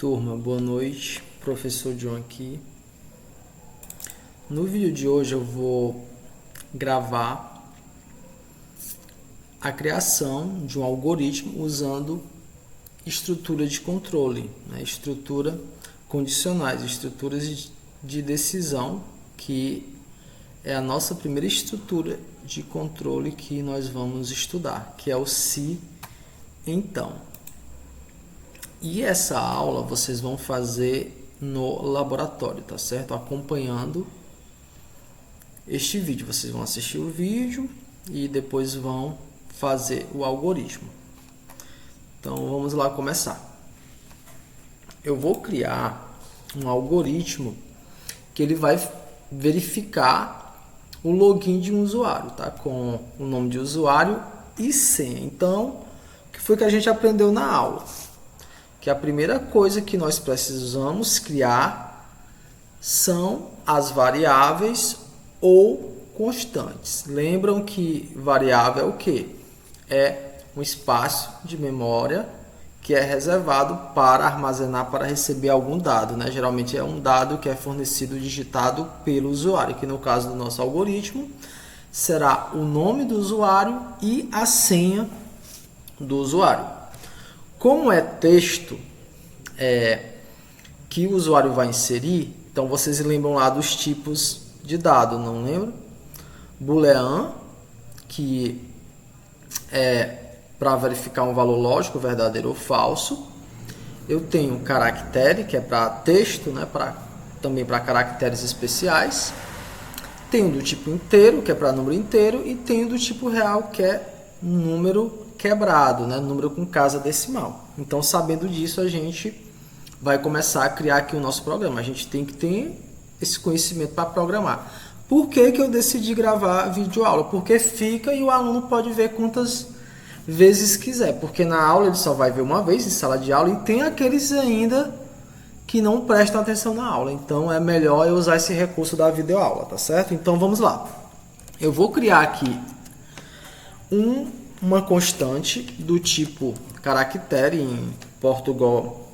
Turma, boa noite, professor John aqui. No vídeo de hoje eu vou gravar a criação de um algoritmo usando estrutura de controle, estrutura condicionais, estruturas de decisão, que é a nossa primeira estrutura de controle que nós vamos estudar, que é o se então. E essa aula vocês vão fazer no laboratório, tá certo? Acompanhando este vídeo. Vocês vão assistir o vídeo e depois vão fazer o algoritmo. Então vamos lá começar. Eu vou criar um algoritmo que ele vai verificar o login de um usuário, tá? Com o nome de usuário e senha. Então, o que foi que a gente aprendeu na aula? Que a primeira coisa que nós precisamos criar são as variáveis ou constantes. Lembram que variável é o quê? É um espaço de memória que é reservado para armazenar, para receber algum dado, né? Geralmente é um dado que é fornecido, digitado pelo usuário, que no caso do nosso algoritmo será o nome do usuário e a senha do usuário. Como é texto que o usuário vai inserir, então vocês lembram lá dos tipos de dado, não lembram? Boolean, que é para verificar um valor lógico, verdadeiro ou falso. Eu tenho caractere, que é para texto, né? Também para caracteres especiais. Tenho do tipo inteiro, que é para número inteiro, e tenho do tipo real, que é número quebrado, né? Número com casa decimal. Então, sabendo disso, a gente vai começar a criar aqui o nosso programa. A gente tem que ter esse conhecimento para programar. Por que eu decidi gravar videoaula? Porque fica e o aluno pode ver quantas vezes quiser. Porque na aula ele só vai ver uma vez em sala de aula, e tem aqueles ainda que não prestam atenção na aula. Então, é melhor eu usar esse recurso da videoaula, tá certo? Então, vamos lá. Eu vou criar aqui uma constante do tipo caractere. Em Portugal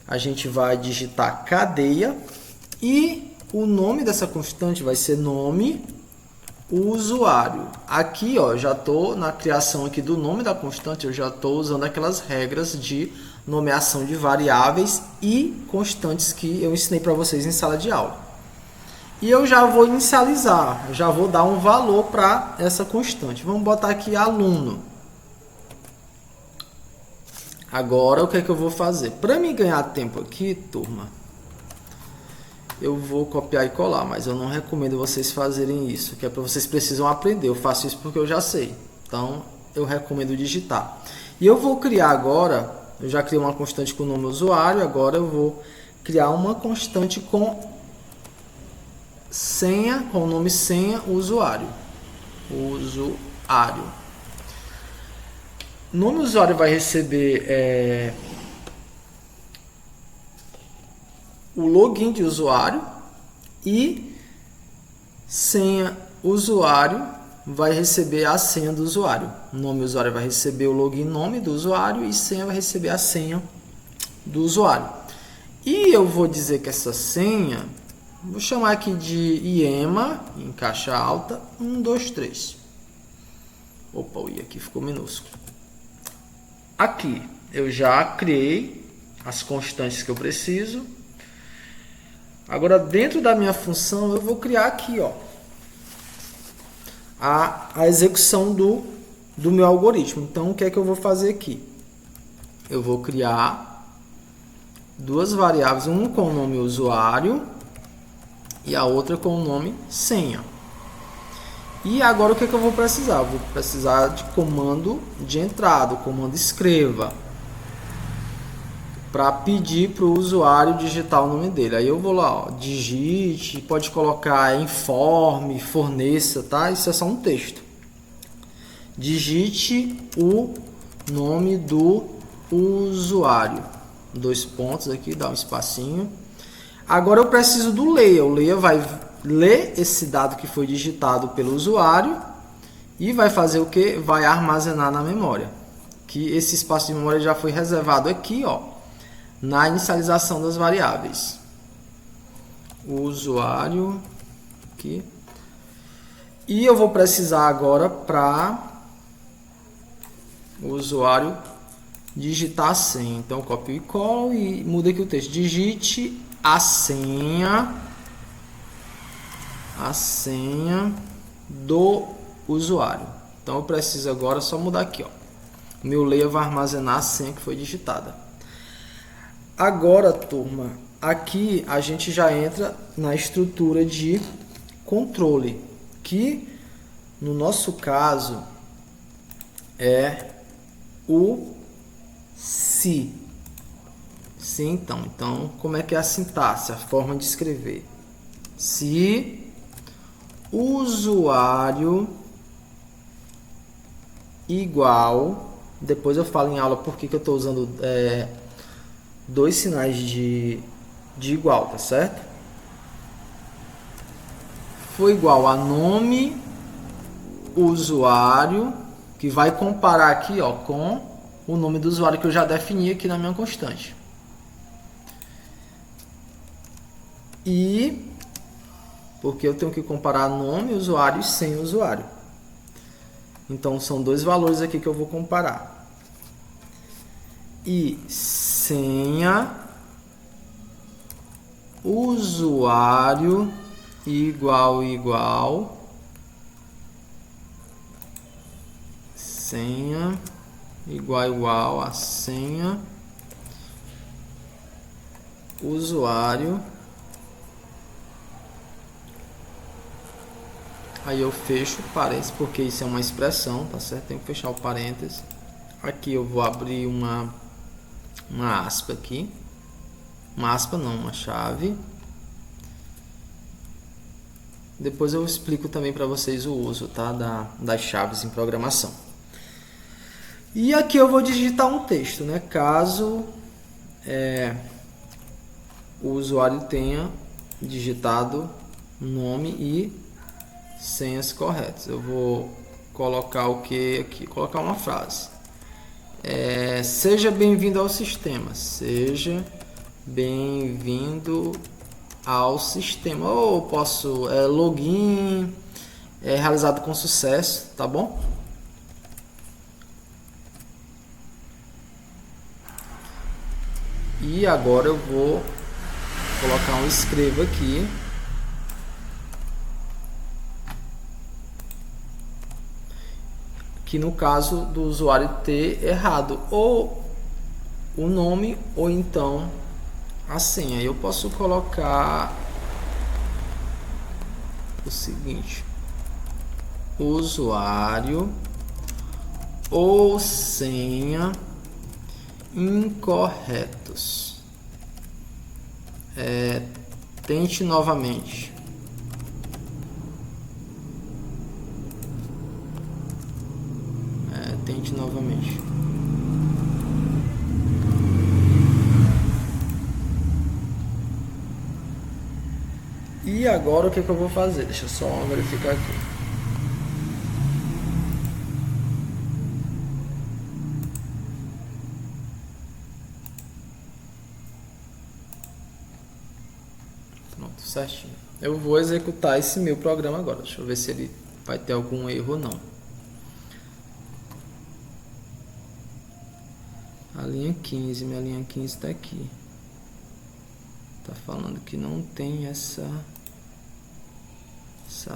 a gente vai digitar cadeia, e o nome dessa constante vai ser nome usuário. Aqui, ó, já estou na criação aqui do nome da constante, eu já estou usando aquelas regras de nomeação de variáveis e constantes que eu ensinei para vocês em sala de aula. E eu já vou inicializar, já vou dar um valor para essa constante. Vamos botar aqui aluno. Agora, o que é que eu vou fazer? Para mim ganhar tempo aqui, turma, eu vou copiar e colar, mas eu não recomendo vocês fazerem isso, que é para vocês precisam aprender. Eu faço isso porque eu já sei. Então, eu recomendo digitar. E eu vou criar agora, eu já criei uma constante com o nome usuário, agora eu vou criar uma constante com senha, com o nome senha usuário. Nome usuário vai receber o login de usuário, e senha usuário vai receber a senha do usuário. Nome usuário vai receber o login nome do usuário, e senha vai receber a senha do usuário. E eu vou dizer que essa senha, vou chamar aqui de IEMA, em caixa alta, 1, 2, 3. Opa, o I aqui ficou minúsculo. Aqui eu já criei as constantes que eu preciso. Agora, dentro da minha função, eu vou criar aqui, ó, a execução do meu algoritmo. Então, o que é que eu vou fazer aqui? Eu vou criar duas variáveis, uma com o nome usuário e a outra com o nome senha. E agora o que é que eu vou precisar? Eu vou precisar de comando de entrada, comando escreva, para pedir para o usuário digitar o nome dele. Aí eu vou lá, ó, digite, pode colocar informe, forneça, tá? Isso é só um texto. Digite o nome do usuário. 2 pontos aqui, dá um espacinho. Agora eu preciso do leia. O leia vai ler esse dado que foi digitado pelo usuário e vai fazer o que? Vai armazenar na memória. Que esse espaço de memória já foi reservado aqui, ó, na inicialização das variáveis. O usuário aqui. E eu vou precisar agora para o usuário digitar a senha. Então, copio e colo e muda aqui o texto. Digite a senha do usuário. Então, eu preciso agora só mudar aqui, ó. O meu layer vai armazenar a senha que foi digitada. Agora, turma, aqui a gente já entra na estrutura de controle, que no nosso caso é o se. Sim, então, como é que é a sintaxe, a forma de escrever? Se usuário igual, depois eu falo em aula porque que eu estou usando dois sinais de igual, tá certo? For igual a nome usuário, que vai comparar aqui, ó, com o nome do usuário que eu já defini aqui na minha constante. E porque eu tenho que comparar nome, usuário e senha usuário. Então são dois valores aqui que eu vou comparar. E senha usuário igual senha igual a senha usuário. Aí eu fecho parênteses, porque isso é uma expressão, tá certo? Tenho que fechar o parênteses. Aqui eu vou abrir uma aspa aqui. Uma aspa não, uma chave. Depois eu explico também para vocês o uso, tá? Das chaves em programação. E aqui eu vou digitar um texto, né? Caso o usuário tenha digitado nome e senhas corretas. Eu vou colocar o que aqui? Colocar uma frase. Seja bem-vindo ao sistema. Seja bem-vindo ao sistema. Ou posso login realizado com sucesso, tá bom? E agora eu vou colocar um escreva aqui. Que no caso do usuário ter errado ou o nome ou então a senha. Eu posso colocar o seguinte: usuário ou senha incorretos. Tente novamente. Tente novamente. E agora o que eu vou fazer? Deixa eu só verificar aqui. Pronto, certinho. Eu vou executar esse meu programa agora. Deixa eu ver se ele vai ter algum erro ou não. A linha 15, minha linha 15 está aqui. Tá falando que não tem essa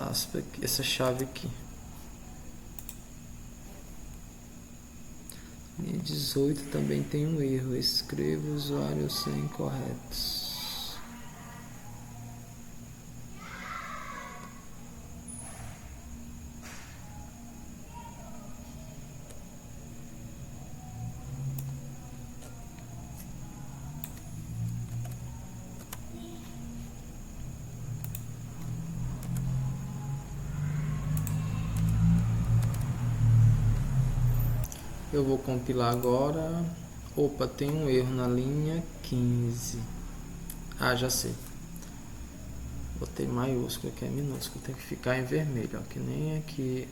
aspa aqui, essa chave aqui. Linha 18 também tem um erro. Escreva usuário sem incorretos. Eu vou compilar agora. Opa, tem um erro na linha 15. Ah, já sei. Botei maiúsculo, que é minúsculo. Tem que ficar em vermelho, ó, que nem aqui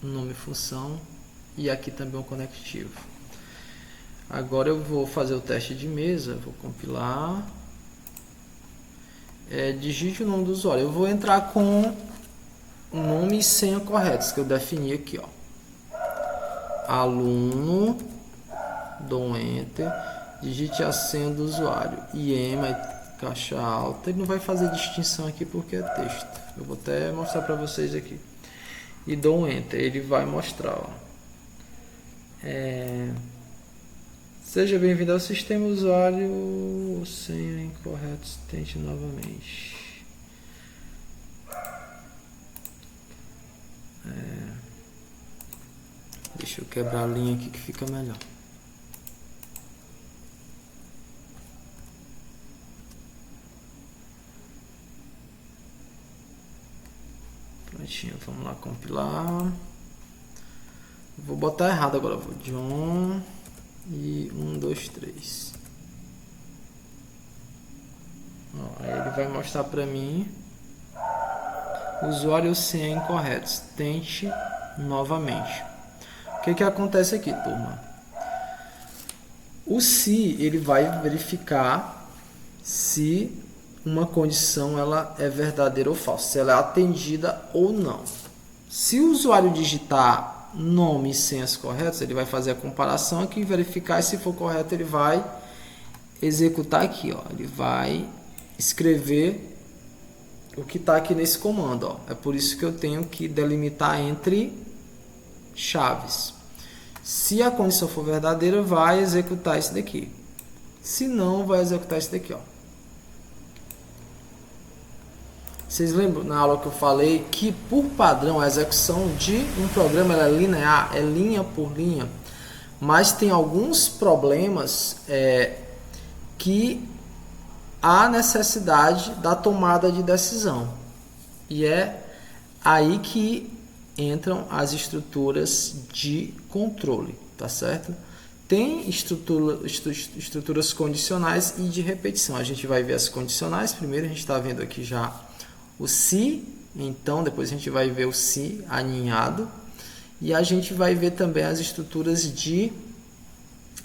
o nome função. E aqui também o conectivo. Agora eu vou fazer o teste de mesa, vou compilar. Digite o nome do usuário. Eu vou entrar com nome e senha corretos que eu defini aqui, ó. Aluno, dou um enter, digite a senha do usuário, IEM, caixa alta. Ele não vai fazer distinção aqui porque é texto. Eu vou até mostrar para vocês aqui. E dou um enter, ele vai mostrar, ó. Seja bem-vindo ao sistema usuário, senha incorreta, tente novamente. Deixa eu quebrar a linha aqui que fica melhor. Prontinho, vamos lá compilar. Vou botar errado agora, vou John e 1, 2, 3. Ó, aí ele vai mostrar para mim usuário e senha incorretos. Tente novamente. O que acontece aqui, turma? O se ele vai verificar se uma condição ela é verdadeira ou falsa, se ela é atendida ou não. Se o usuário digitar nome e senhas corretos, ele vai fazer a comparação aqui e verificar, e se for correto ele vai executar aqui, ó. Ele vai escrever o que está aqui nesse comando, ó. É por isso que eu tenho que delimitar entre chaves. Se a condição for verdadeira, vai executar isso daqui. Se não, vai executar isso daqui, ó. Vocês lembram na aula que eu falei que por padrão a execução de um programa ela é linear, é linha por linha, mas tem alguns problemas que há necessidade da tomada de decisão, e é aí que entram as estruturas de controle, tá certo? Tem estruturas condicionais e de repetição. A gente vai ver as condicionais. Primeiro a gente está vendo aqui já o se, então depois a gente vai ver o se aninhado, e a gente vai ver também as estruturas de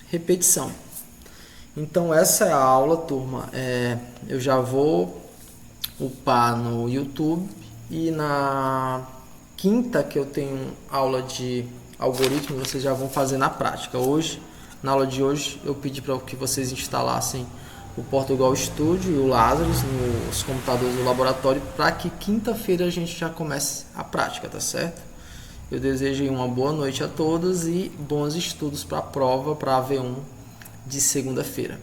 repetição. Então essa é a aula, turma. Eu já vou upar no YouTube, e na quinta que eu tenho aula de algoritmo, vocês já vão fazer na prática. Hoje, na aula de hoje, eu pedi para que vocês instalassem o Portugal Studio e o Lazarus nos computadores do laboratório, para que quinta-feira a gente já comece a prática, tá certo? Eu desejo uma boa noite a todos e bons estudos para a prova, para a AV1 de segunda-feira.